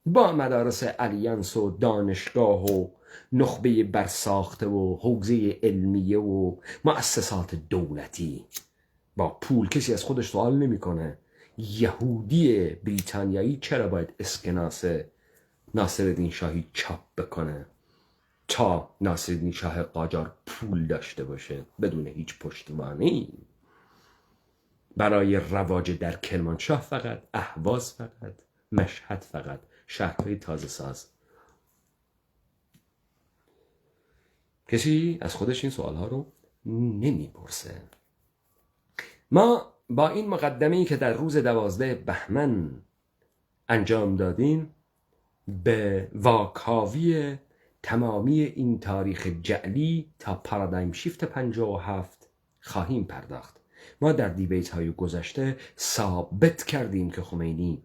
با مدارس الیانس و دانشگاه و نخبه برساخته و حوزه علمیه و مؤسسات دولتی. با پول کسی از خودش سوال نمیکنه یهودی بریتانیایی چرا باید اسکناس ناصرالدین شاهی چاپ بکنه تا ناصرالدین شاه قاجار پول داشته باشه بدون هیچ پشتوانه‌ای. برای رواج در کرمانشاه فقط، اهواز فقط، مشهد فقط، شهرهای تازه ساز. کسی از خودش این سوالها رو نمیپرسه. ما با این مقدمه‌ای که در روز 12 بهمن انجام دادیم به واکاوی تمامی این تاریخ جعلی تا پارادایم شیفت 57 خواهیم پرداخت. ما در دیبیت های گذشته ثابت کردیم که خمینی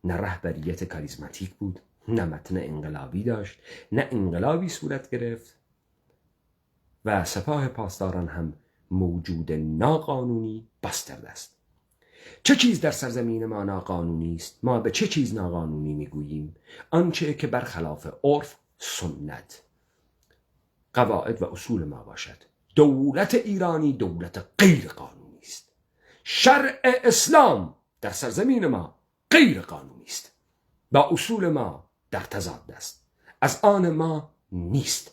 نه رهبریت کاریزماتیک بود، نه متن انقلابی داشت، نه انقلابی صورت گرفت و سپاه پاسداران هم موجود ناقانونی باسترد است. چه چیز در سرزمین ما ناقانونی است؟ ما به چه چیز ناقانونی میگوییم؟ آنچه که برخلاف عرف، سنت، قواعد و اصول ما باشد. دولت ایرانی دولت غیر قانونی است. شرع اسلام در سرزمین ما غیر قانونی است. با اصول ما در تضاد است. از آن ما نیست.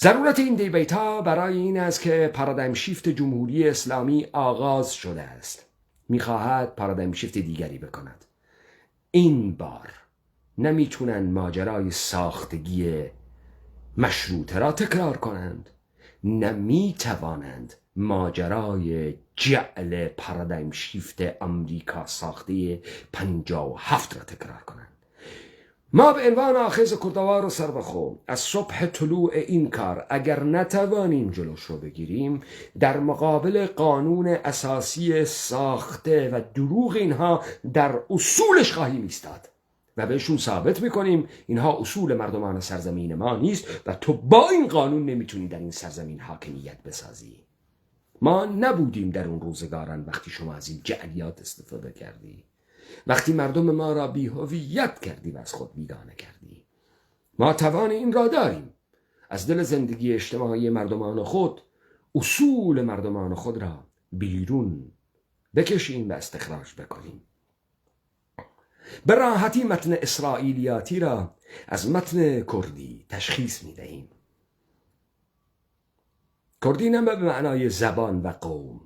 ضرورت این دیبیت ها برای این است که پارادایم شیفت جمهوری اسلامی آغاز شده است. میخواهد پارادایم شیفت دیگری بکند. این بار نمیتونن ماجرای ساختگی مشروطه را تکرار کنند، نمیتوانند ماجرای جعل پارادایم شیفت امریکا ساخته 57 را تکرار کنند. ما به عنوان آخذ کردوار و سربخو از صبح طلوع این کار اگر نتوانیم جلوش رو بگیریم، در مقابل قانون اساسی ساخته و دروغ اینها در اصولش خواهیم ایستاد و بهشون ثابت میکنیم اینها اصول مردمان سرزمین ما نیست و تو با این قانون نمیتونی در این سرزمین حاکمیت بسازی. ما نبودیم در اون روزگاران وقتی شما از این جعلیات استفاده کردی. وقتی مردم ما را بی‌هویت کردی و از خود بیگانه کردی. ما توان این را داریم از دل زندگی اجتماعی مردمان خود اصول مردمان خود را بیرون بکشیم و استخراج بکنیم. به راحتی متن اسرائیلیاتی را از متن کردی تشخیص می دهیم. کردی نه به معنای زبان و قوم،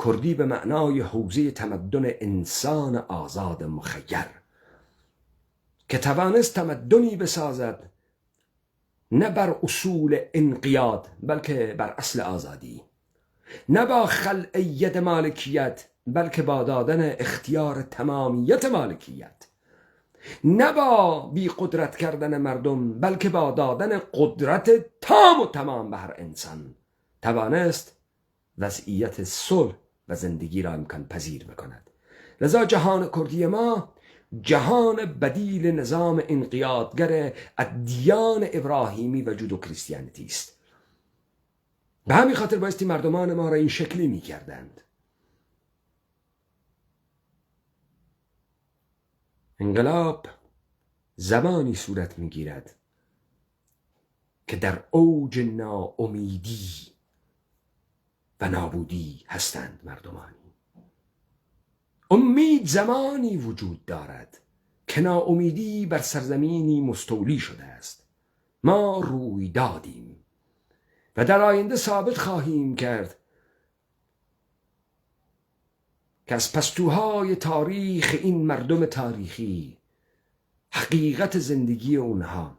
کردی به معنای حوزه تمدن انسان آزاد مخیر که توانست تمدنی بسازد نه بر اصول انقیاد بلکه بر اصل آزادی، نه با خلع ید مالکیت بلکه با دادن اختیار تمامیت مالکیت، نه با بی قدرت کردن مردم بلکه با دادن قدرت تام و تمام به هر انسان توانست وضعیت صلح و زندگی را امکان پذیر بکند. لذا جهان کردی ما جهان بدیل نظام انقیادگر ادیان ابراهیمی و جودو کریستیانیتی است. به همین خاطر بایستی مردمان ما را این شکلی می کردند. انقلاب زمانی صورت می گیرد که در اوج ناامیدی و نابودی هستند مردمانی. امید زمانی وجود دارد که ناامیدی بر سرزمینی مستولی شده است. ما روی دادیم و در آینده ثابت خواهیم کرد که از پستوهای تاریخ این مردم تاریخی حقیقت زندگی اونها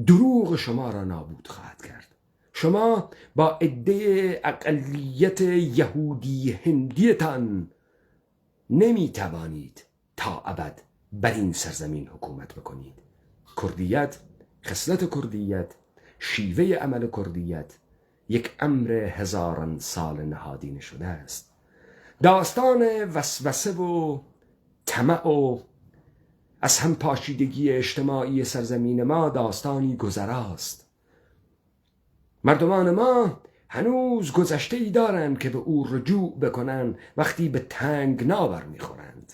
دروغ شما را نابود خواهد کرد. شما با عده اقلیت یهودی هندیتان نمی توانید تا ابد بر این سرزمین حکومت بکنید. کردیت، خصلت کردیت، شیوه عمل کردیت یک امر هزاران سال نهادینه شده است. داستان وسوسه و طمع و از هم پاشیدگی اجتماعی سرزمین ما داستانی گذراست. مردمان ما هنوز گذشته ای دارند که به او رجوع بکنند وقتی به تنگنا برمیخورند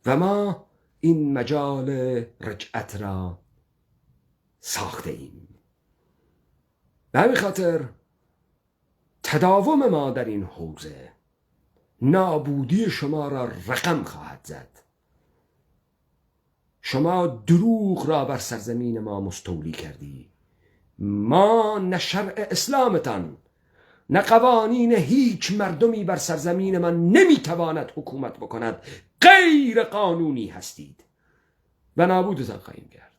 و ما این مجال رجعت را ساخته ایم. به همین خاطر تداوم ما در این حوزه نابودی شما را رقم خواهد زد. شما دروغ را بر سرزمین ما مستولی کردی. ما نه شرع اسلامتان نه قوانین هیچ مردمی بر سرزمین من نمیتواند حکومت بکند. غیر قانونی هستید و نابودتان خواهیم کرد.